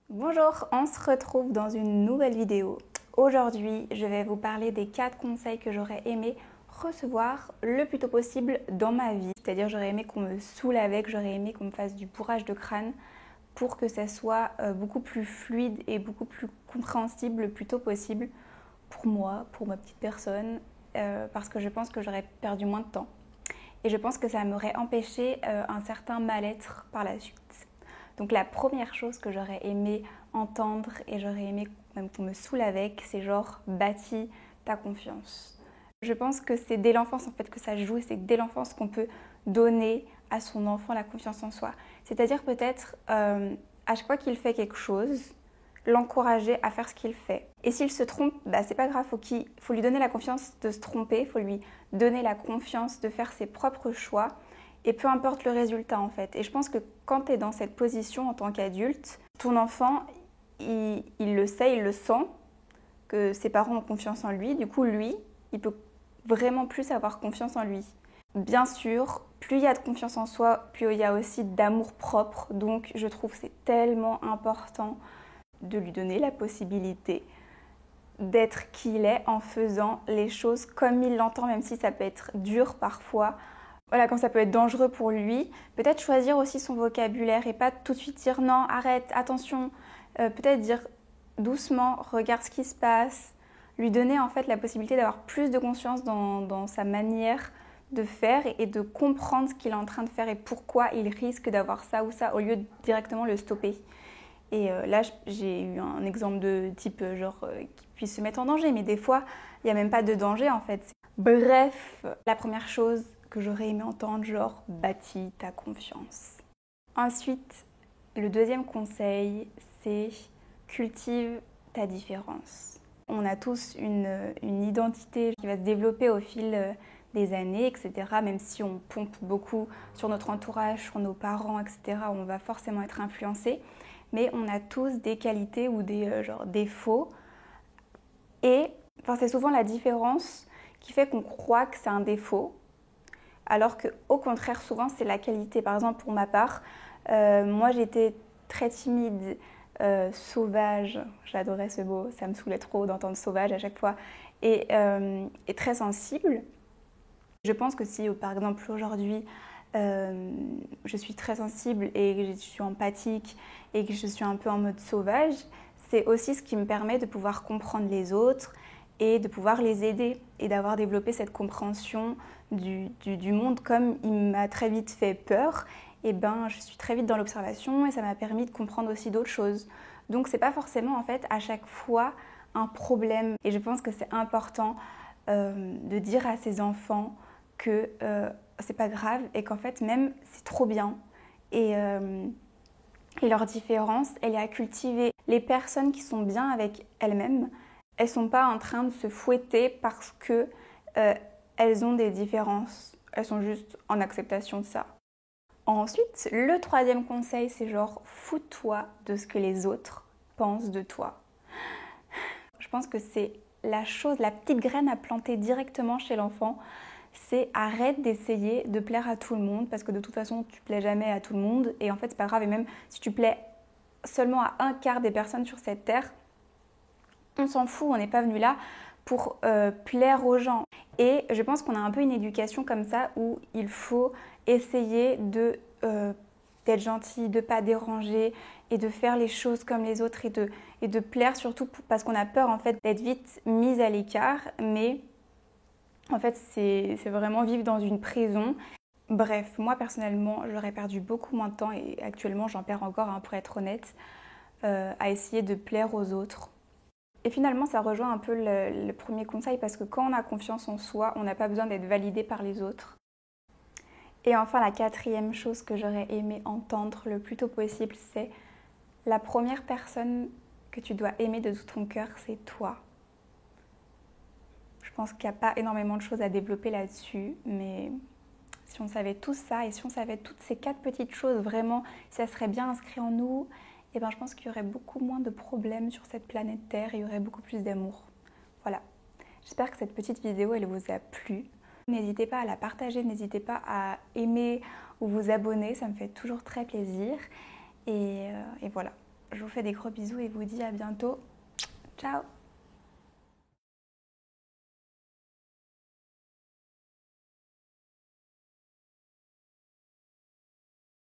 Bonjour, on se retrouve dans une nouvelle vidéo. Aujourd'hui, je vais vous parler des 4 conseils que j'aurais aimé recevoir le plus tôt possible dans ma vie. C'est-à-dire j'aurais aimé qu'on me saoule avec, j'aurais aimé qu'on me fasse du bourrage de crâne pour que ça soit beaucoup plus fluide et beaucoup plus compréhensible le plus tôt possible pour moi, pour ma petite personne, parce que je pense que j'aurais perdu moins de temps. Et je pense que ça m'aurait empêché un certain mal-être par la suite. Donc la première chose que j'aurais aimé entendre et j'aurais aimé même qu'on me saoule avec, c'est genre bâtis ta confiance. Je pense que c'est dès l'enfance en fait que ça se joue, c'est dès l'enfance qu'on peut donner à son enfant la confiance en soi. C'est-à-dire peut-être à chaque fois qu'il fait quelque chose, l'encourager à faire ce qu'il fait. Et s'il se trompe, c'est pas grave, faut lui donner la confiance de se tromper, faut lui donner la confiance de faire ses propres choix. Et peu importe le résultat en fait. Et je pense que quand tu es dans cette position en tant qu'adulte, ton enfant, il le sait, il le sent, que ses parents ont confiance en lui. Du coup, lui, il peut vraiment plus avoir confiance en lui. Bien sûr, plus il y a de confiance en soi, plus il y a aussi d'amour propre. Donc, je trouve que c'est tellement important de lui donner la possibilité d'être qui il est en faisant les choses comme il l'entend, même si ça peut être dur parfois. Voilà, comme ça peut être dangereux pour lui. Peut-être choisir aussi son vocabulaire et pas tout de suite dire non, arrête, attention. Peut-être dire doucement, regarde ce qui se passe. Lui donner en fait la possibilité d'avoir plus de conscience dans sa manière de faire et de comprendre ce qu'il est en train de faire et pourquoi il risque d'avoir ça ou ça au lieu de directement le stopper. Et là, j'ai eu un exemple de type qui puisse se mettre en danger, mais des fois, il n'y a même pas de danger en fait. Bref, la première chose que j'aurais aimé entendre, genre bâtis ta confiance. Ensuite, le deuxième conseil, c'est cultive ta différence. On a tous une identité qui va se développer au fil des années, etc. Même si on pompe beaucoup sur notre entourage, sur nos parents, etc., on va forcément être influencé. Mais on a tous des qualités ou des défauts. Et c'est souvent la différence qui fait qu'on croit que c'est un défaut, alors qu'au contraire, souvent, c'est la qualité. Par exemple, pour ma part, moi, j'étais très timide, sauvage, j'adorais ce mot, ça me saoulait trop d'entendre sauvage à chaque fois, et très sensible. Je pense que si, par exemple, aujourd'hui, je suis très sensible et que je suis empathique et que je suis un peu en mode sauvage, c'est aussi ce qui me permet de pouvoir comprendre les autres et de pouvoir les aider et d'avoir développé cette compréhension du monde. Comme il m'a très vite fait peur, et je suis très vite dans l'observation et ça m'a permis de comprendre aussi d'autres choses. Donc c'est pas forcément en fait à chaque fois un problème. Et je pense que c'est important de dire à ses enfants que c'est pas grave et qu'en fait même c'est trop bien. Et leur différence, elle est à cultiver. Les personnes qui sont bien avec elles-mêmes, elles ne sont pas en train de se fouetter parce que elles ont des différences. Elles sont juste en acceptation de ça. Ensuite, le troisième conseil, c'est genre fous-toi de ce que les autres pensent de toi. Je pense que c'est la petite graine à planter directement chez l'enfant. C'est arrête d'essayer de plaire à tout le monde parce que de toute façon tu plais jamais à tout le monde et en fait c'est pas grave. Et même si tu plais seulement à un quart des personnes sur cette terre, on s'en fout, on n'est pas venu là pour plaire aux gens. Et je pense qu'on a un peu une éducation comme ça où il faut essayer d'être gentil, de ne pas déranger et de faire les choses comme les autres et de plaire surtout parce qu'on a peur en fait d'être vite mise à l'écart. Mais en fait, c'est vraiment vivre dans une prison. Bref, moi personnellement, j'aurais perdu beaucoup moins de temps et actuellement j'en perds encore, pour être honnête, à essayer de plaire aux autres. Et finalement, ça rejoint un peu le premier conseil parce que quand on a confiance en soi, on n'a pas besoin d'être validé par les autres. Et enfin, la quatrième chose que j'aurais aimé entendre le plus tôt possible, c'est la première personne que tu dois aimer de tout ton cœur, c'est toi. Je pense qu'il n'y a pas énormément de choses à développer là-dessus, mais si on savait tout ça et si on savait toutes ces 4 petites choses, vraiment, si ça serait bien inscrit en nous, je pense qu'il y aurait beaucoup moins de problèmes sur cette planète Terre et il y aurait beaucoup plus d'amour. Voilà. J'espère que cette petite vidéo, elle vous a plu. N'hésitez pas à la partager, n'hésitez pas à aimer ou vous abonner, ça me fait toujours très plaisir. Et voilà. Je vous fais des gros bisous et vous dis à bientôt. Ciao!